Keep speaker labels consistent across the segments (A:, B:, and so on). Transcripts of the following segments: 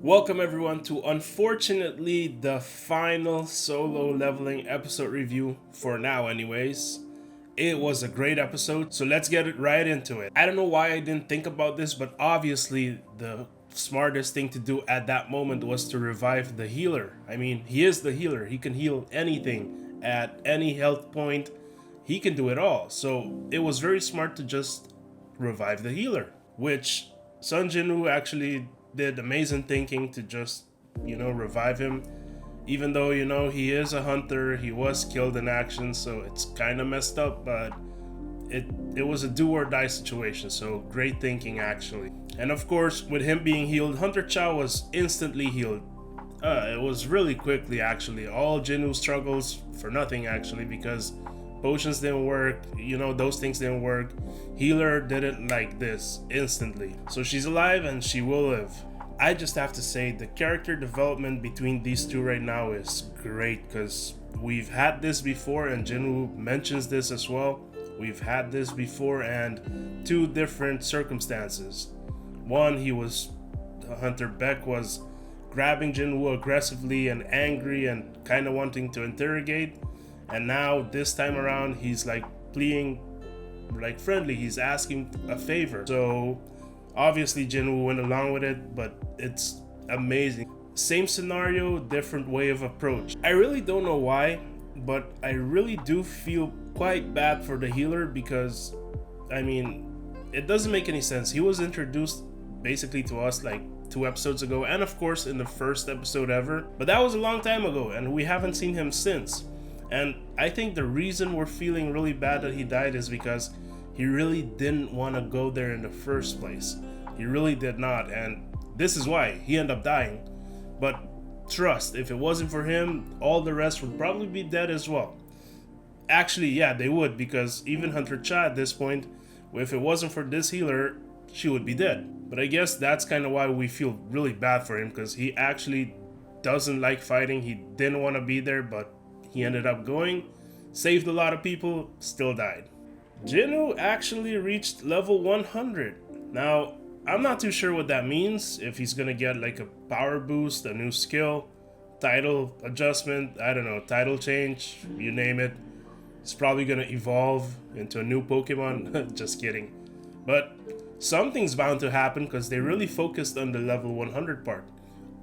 A: Welcome everyone to unfortunately the final solo leveling episode review for now anyways. It was a great episode, so let's get it right into it. I don't know why I didn't think about this, but obviously the smartest thing to do at that moment was to revive the healer. I mean, he is the healer. He can heal anything at any health point. He can do it all. So it was very smart to just revive the healer, which Sung Jinwoo actually did amazing thinking to just, revive him. Even though, he is a hunter, he was killed in action, so it's kind of messed up, but it was a do or die situation, so great thinking actually. And of course, with him being healed, Hunter Chow was instantly healed. It was really quickly actually. All Jinwoo struggles for nothing actually because potions didn't work, those things didn't work. Healer did it like this instantly. So she's alive and she will live. I just have to say the character development between these two right now is great because we've had this before and Jinwoo mentions this as well. We've had this before and two different circumstances. One, Hunter Beck was grabbing Jinwoo aggressively and angry and kind of wanting to interrogate. And now this time around, he's like pleading, like friendly. He's asking a favor. So obviously Jinwoo went along with it, but it's amazing. Same scenario, different way of approach. I really don't know why, but I really do feel quite bad for the healer because, I mean, it doesn't make any sense. He was introduced basically to us like 2 episodes ago, and of course in the first episode ever, but that was a long time ago, and we haven't seen him since. And I think the reason we're feeling really bad that he died is because he really didn't want to go there in the first place. He really did not, and this is why he ended up dying. But trust, if it wasn't for him, all the rest would probably be dead as well. Actually, yeah, they would, because even Hunter Cha at this point, if it wasn't for this healer, she would be dead. But I guess that's kind of why we feel really bad for him, because he actually doesn't like fighting. He didn't want to be there, but he ended up going, saved a lot of people, still died. Jinwoo actually reached level 100. Now, I'm not too sure what that means, if he's gonna get like a power boost, a new skill, title adjustment, I don't know, title change, you name it. He's probably gonna evolve into a new Pokemon, just kidding. But something's bound to happen because they really focused on the level 100 part.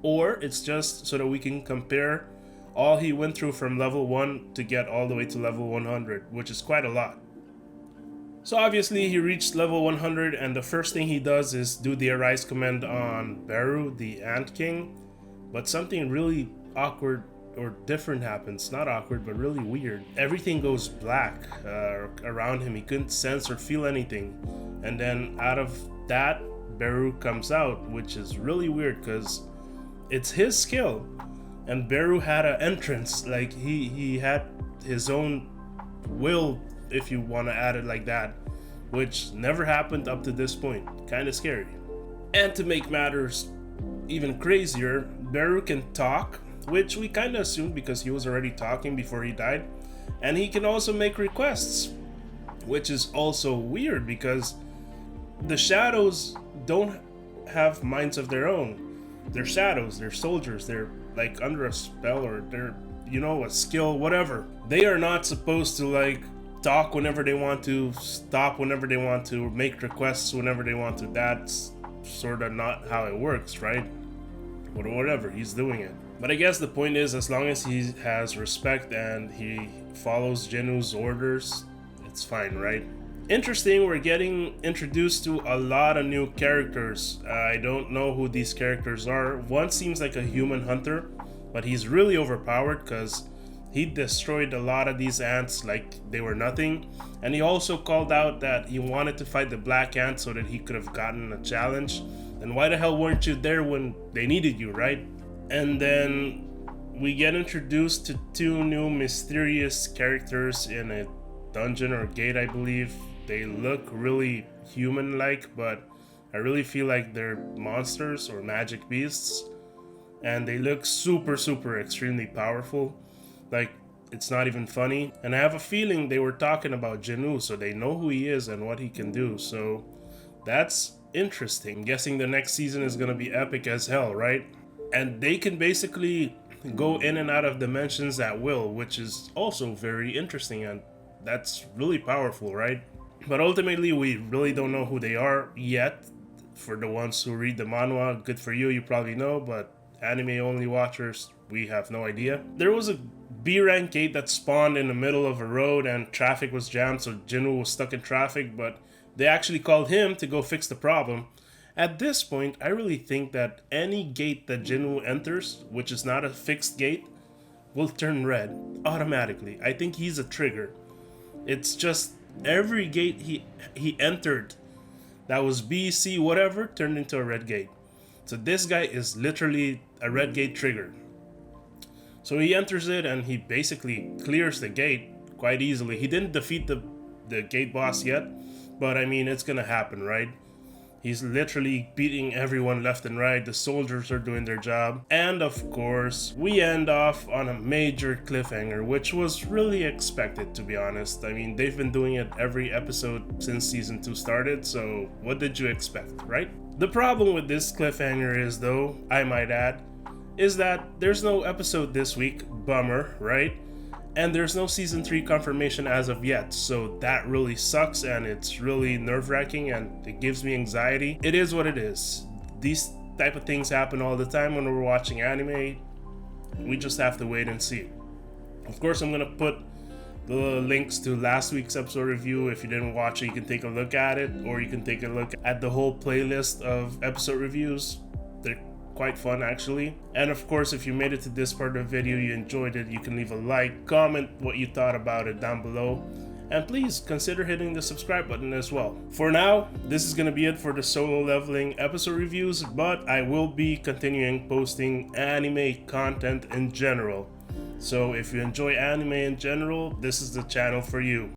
A: Or it's just so that we can compare all he went through from level 1 to get all the way to level 100, which is quite a lot. So obviously he reached level 100 and the first thing he does is do the Arise command on Beru, the Ant King. But something really awkward or different happens. Not awkward, but really weird. Everything goes black around him. He couldn't sense or feel anything. And then out of that, Beru comes out, which is really weird because it's his skill. And Beru had an entrance, like he had his own will, if you want to add it like that, which never happened up to this point. Kind of scary. And to make matters even crazier, Beru can talk, which we kind of assumed because he was already talking before he died. And he can also make requests, which is also weird because the shadows don't have minds of their own. They're shadows, they're soldiers, they're like under a spell or they're, a skill, whatever. They are not supposed to like talk whenever they want to, stop whenever they want to, make requests whenever they want to. That's sort of not how it works, right? But whatever, he's doing it. But I guess the point is, as long as he has respect and he follows Jinwoo's orders, it's fine, right? Interesting, we're getting introduced to a lot of new characters. I don't know who these characters are. One seems like a human hunter, but he's really overpowered because he destroyed a lot of these ants like they were nothing. And he also called out that he wanted to fight the black ant so that he could have gotten a challenge. And why the hell weren't you there when they needed you, right? And then we get introduced to two new mysterious characters in a dungeon or gate, I believe. They look really human-like, but I really feel like they're monsters or magic beasts. And they look super, super extremely powerful. Like, it's not even funny. And I have a feeling they were talking about Jinwoo, so they know who he is and what he can do. So that's interesting. I'm guessing the next season is gonna be epic as hell, right? And they can basically go in and out of dimensions at will, which is also very interesting, and that's really powerful, right? But ultimately, we really don't know who they are yet. For the ones who read the manhwa, good for you, you probably know, but anime only watchers, we have no idea. There was a B rank gate that spawned in the middle of a road and traffic was jammed, so Jinwoo was stuck in traffic, but they actually called him to go fix the problem. At this point, I really think that any gate that Jinwoo enters, which is not a fixed gate, will turn red automatically. I think he's a trigger. It's just every gate he entered that was B, C, whatever, turned into a red gate. So this guy is literally a red gate trigger. So he enters it and he basically clears the gate quite easily. He didn't defeat the gate boss yet, but I mean, it's gonna happen, right? He's literally beating everyone left and right. The soldiers are doing their job. And of course, we end off on a major cliffhanger, which was really expected, to be honest. I mean, they've been doing it every episode since season 2 started, so what did you expect, right? The problem with this cliffhanger is, though, I might add, is that there's no episode this week. Bummer, right? And there's no season 3 confirmation as of yet, so that really sucks and it's really nerve-wracking and it gives me anxiety. It is what it is. These type of things happen all the time when we're watching anime. We just have to wait and see. Of course, I'm gonna put the links to last week's episode review. If you didn't watch it, you can take a look at it, or you can take a look at the whole playlist of episode reviews. They're quite fun, actually. And of course, if you made it to this part of the video, you enjoyed it, you can leave a like, comment what you thought about it down below, and please consider hitting the subscribe button as well. For now, this is gonna be it for the Solo Leveling episode reviews, but I will be continuing posting anime content in general. So if you enjoy anime in general, this is the channel for you.